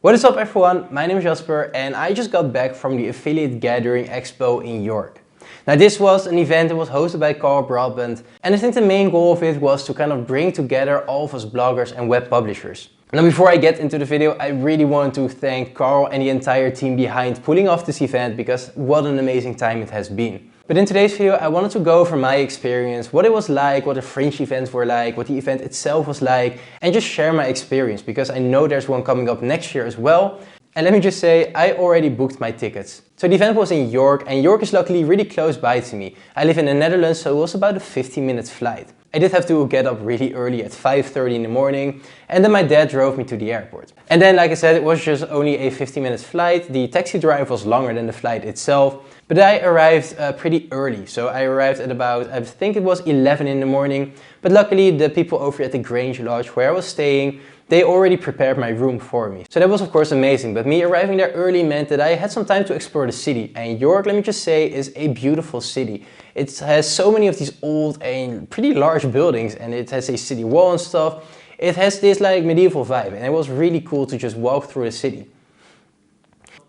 What is up everyone, my name is Jasper and I just got back from the Affiliate Gathering Expo in York. Now this was an event that was hosted by Carl Broadbent and I think the main goal of it was to kind of bring together all of us bloggers and web publishers. Now before I get into the video, I really want to thank Carl and the entire team behind pulling off this event because what an amazing time it has been. But in today's video, I wanted to go over my experience, what it was like, what the Fringe events were like, what the event itself was like, and just share my experience because I know there's one coming up next year as well. And let me just say, I already booked my tickets. So the event was in York, and York is luckily really close by to me. I live in the Netherlands, so it was about a 15-minute flight. I did have to get up really early at 5:30 in the morning, and then my dad drove me to the airport. And then, like I said, it was just only a 15-minute flight. The taxi drive was longer than the flight itself, but I arrived pretty early. So I arrived at about, I think it was 11 in the morning, but luckily the people over at the Grange Lodge where I was staying, they already prepared my room for me. So that was of course amazing, but me arriving there early meant that I had some time to explore the city. And York, let me just say, is a beautiful city. It has so many of these old and pretty large buildings, and it has a city wall and stuff. It has this like medieval vibe, and it was really cool to just walk through the city.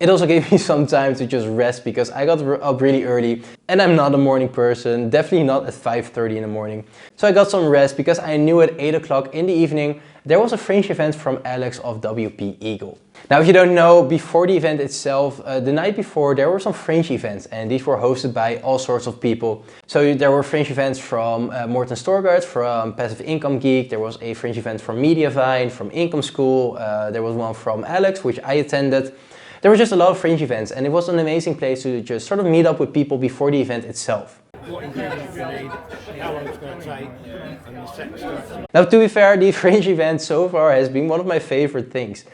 It also gave me some time to just rest because I got up really early and I'm not a morning person, definitely not at 5:30 in the morning. So I got some rest because I knew at 8 o'clock in the evening there was a Fringe event from Alex of WP Eagle. Now if you don't know, before the event itself, the night before there were some Fringe events and these were hosted by all sorts of people. So there were Fringe events from Morten Storgaard, from Passive Income Geek, there was a Fringe event from Mediavine, from Income School, there was one from Alex which I attended. There were just a lot of Fringe events and it was an amazing place to just sort of meet up with people before the event itself. What ingredients you need, how long it's going to take, and the set structure. Now to be fair, the Fringe event so far has been one of my favorite things.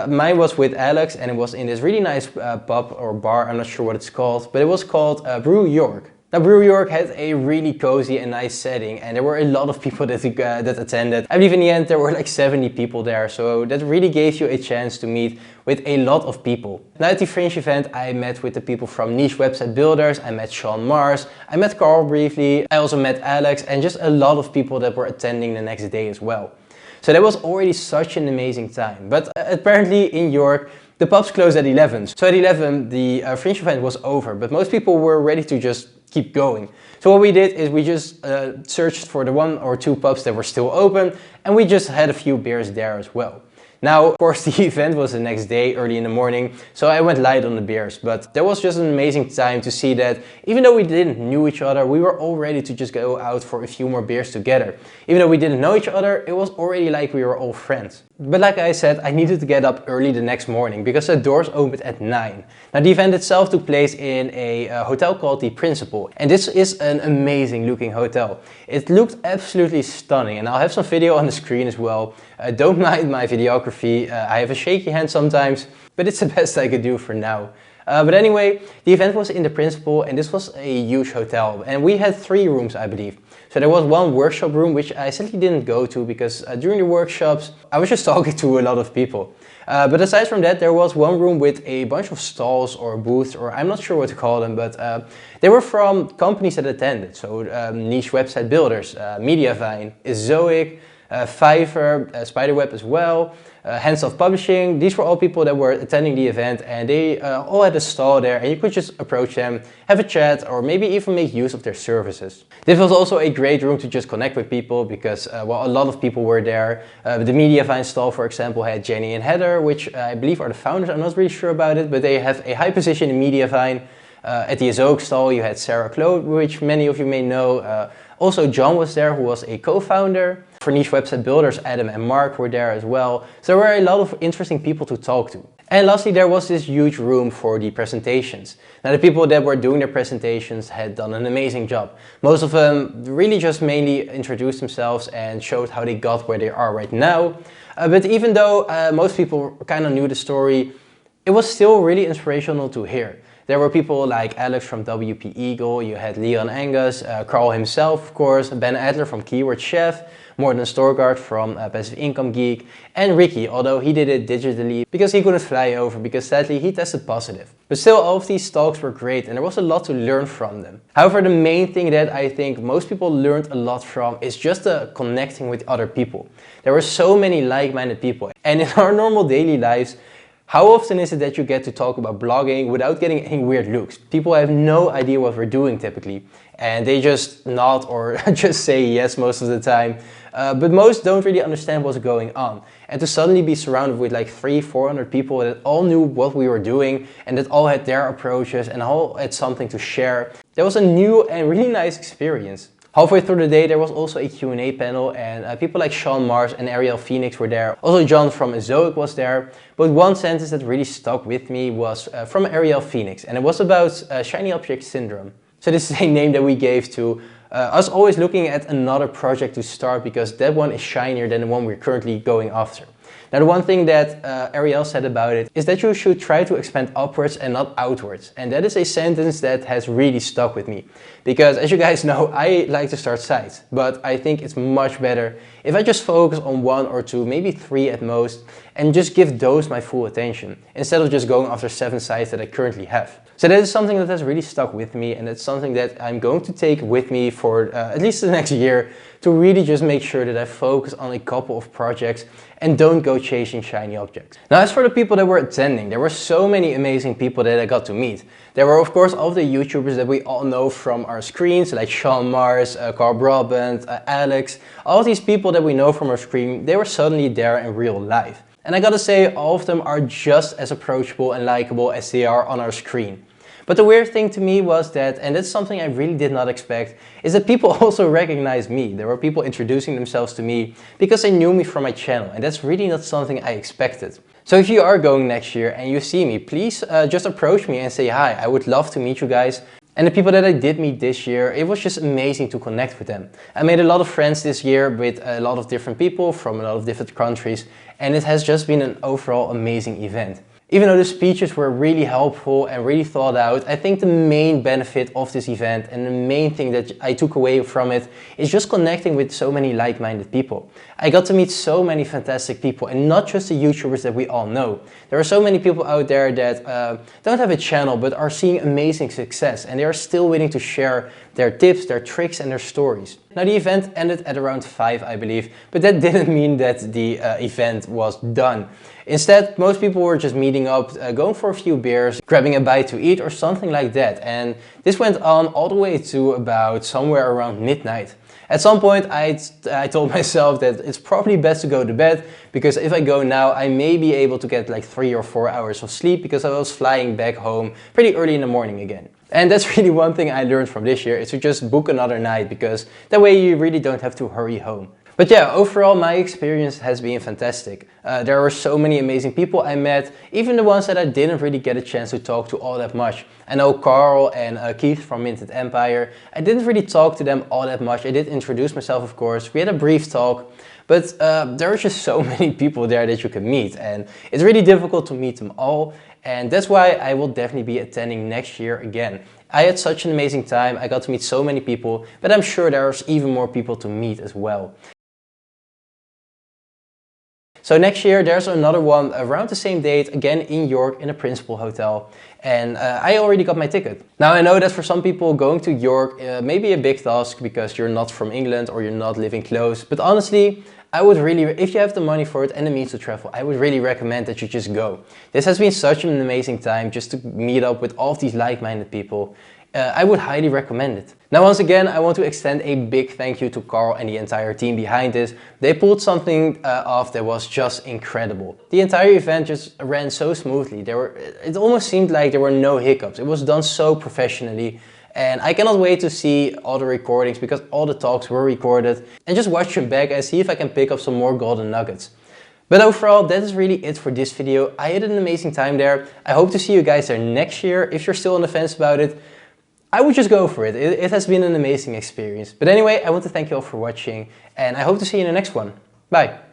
Mine was with Alex and it was in this really nice pub or bar, I'm not sure what it's called, but it was called Brew York. Now Brew York had a really cozy and nice setting and there were a lot of people that attended. I believe in the end there were like 70 people there, so that really gave you a chance to meet with a lot of people. Now at the Fringe event I met with the people from Niche Website Builders, I met Sean Mars, I met Carl briefly, I also met Alex and just a lot of people that were attending the next day as well. So that was already such an amazing time, but apparently in York the pubs closed at 11. So at 11 the Fringe event was over, but most people were ready to just keep going. So what we did is we just searched for the 1 or 2 pubs that were still open and we just had a few beers there as well. Now, of course, the event was the next day, early in the morning, so I went light on the beers, but there was just an amazing time to see that even though we didn't know each other, we were all ready to just go out for a few more beers together. Even though we didn't know each other, it was already like we were all friends. But like I said, I needed to get up early the next morning because the doors opened at 9. Now the event itself took place in a hotel called The Principal, and this is an amazing looking hotel. It looked absolutely stunning and I'll have some video on the screen as well. Don't mind my videography, I have a shaky hand sometimes, but it's the best I could do for now. But anyway, the event was in The Principal and this was a huge hotel and we had 3 rooms I believe. So there was one workshop room which I simply didn't go to because during the workshops I was just talking to a lot of people. But aside from that there was one room with a bunch of stalls or booths, or I'm not sure what to call them, but they were from companies that attended. So Niche Website Builders, Mediavine, Zoic, Fiverr, Spiderweb as well, Hands Off Publishing. These were all people that were attending the event and they all had a stall there and you could just approach them, have a chat or maybe even make use of their services. This was also a great room to just connect with people because well, a lot of people were there. The Mediavine stall, for example, had Jenny and Heather, which I believe are the founders. I'm not really sure about it, but they have a high position in Mediavine. At the Zoic stall you had Sarah Claude, which many of you may know. Also John was there, who was a co-founder. For Niche Website Builders, Adam and Mark were there as well. So there were a lot of interesting people to talk to. And lastly, there was this huge room for the presentations. Now the people that were doing their presentations had done an amazing job. Most of them really just mainly introduced themselves and showed how they got where they are right now. But even though most people kind of knew the story, it was still really inspirational to hear. There were people like Alex from WP Eagle, you had Leon Angus, Carl himself of course, Ben Adler from Keyword Chef, Morten Storgaard from Passive Income Geek, and Ricky, although he did it digitally because he couldn't fly over because sadly he tested positive. But still, all of these talks were great and there was a lot to learn from them. However, the main thing that I think most people learned a lot from is just connecting with other people. There were so many like-minded people, and in our normal daily lives, How often is it that you get to talk about blogging without getting any weird looks? People have no idea what we're doing typically, and they just nod or just say yes most of the time. But most don't really understand what's going on. And to suddenly be surrounded with like 300-400 people that all knew what we were doing and that all had their approaches and all had something to share, that was a new and really nice experience. Halfway through the day there was also a Q&A panel, and people like Sean Mars and Ariel Phoenix were there. Also John from Zoic was there. But one sentence that really stuck with me was from Ariel Phoenix, and it was about shiny object syndrome. So this is a name that we gave to us always looking at another project to start because that one is shinier than the one we're currently going after. Now the one thing that Ariel said about it is that you should try to expand upwards and not outwards. And that is a sentence that has really stuck with me. Because as you guys know, I like to start sites. But I think it's much better if I just focus on 1 or 2, maybe 3 at most, and just give those my full attention, instead of just going after 7 sites that I currently have. So that is something that has really stuck with me, and it's something that I'm going to take with me for at least the next year, to really just make sure that I focus on a couple of projects and don't go chasing shiny objects. Now as for the people that were attending, there were so many amazing people that I got to meet. There were of course all the YouTubers that we all know from our screens, like Sean Mars, Carl Brabant, Alex. All these people that we know from our screen, they were suddenly there in real life. And I gotta say, all of them are just as approachable and likable as they are on our screen. But the weird thing to me was that, and that's something I really did not expect, is that people also recognized me. There were people introducing themselves to me because they knew me from my channel, and that's really not something I expected. So if you are going next year and you see me, please just approach me and say hi. I would love to meet you guys. And the people that I did meet this year, it was just amazing to connect with them. I made a lot of friends this year with a lot of different people from a lot of different countries, and it has just been an overall amazing event. Even though the speeches were really helpful and really thought out, I think the main benefit of this event and the main thing that I took away from it is just connecting with so many like-minded people. I got to meet so many fantastic people, and not just the YouTubers that we all know. There are so many people out there that don't have a channel but are seeing amazing success, and they are still willing to share their tips, their tricks and their stories. Now the event ended at around 5, I believe, but that didn't mean that the event was done. Instead, most people were just meeting up, going for a few beers, grabbing a bite to eat or something like that. And this went on all the way to about somewhere around midnight. At some point I told myself that it's probably best to go to bed, because if I go now I may be able to get like 3 or 4 hours of sleep, because I was flying back home pretty early in the morning again. And that's really one thing I learned from this year, is to just book another night, because that way you really don't have to hurry home. But yeah, overall my experience has been fantastic. There were so many amazing people I met, even the ones that I didn't really get a chance to talk to all that much. I know Carl and Keith from Minted Empire. I didn't really talk to them all that much. I did introduce myself, of course. We had a brief talk, but there are just so many people there that you can meet, and it's really difficult to meet them all. And that's why I will definitely be attending next year again. I had such an amazing time. I got to meet so many people, but I'm sure there's even more people to meet as well. So next year there's another one around the same date, again in York in a Principal Hotel, and I already got my ticket. Now I know that for some people going to York may be a big task because you're not from England or you're not living close, but honestly I would really, if you have the money for it and the means to travel, I would really recommend that you just go. This has been such an amazing time just to meet up with all of these like-minded people. I would highly recommend it. Now once again, I want to extend a big thank you to Carl and the entire team behind this. They pulled something off that was just incredible. The entire event just ran so smoothly. It almost seemed like there were no hiccups. It was done so professionally. And I cannot wait to see all the recordings, because all the talks were recorded, and just watch them back and see if I can pick up some more golden nuggets. But overall, that is really it for this video. I had an amazing time there. I hope to see you guys there next year. If you're still on the fence about it, I would just go for it. It has been an amazing experience. But anyway, I want to thank you all for watching, and I hope to see you in the next one. Bye!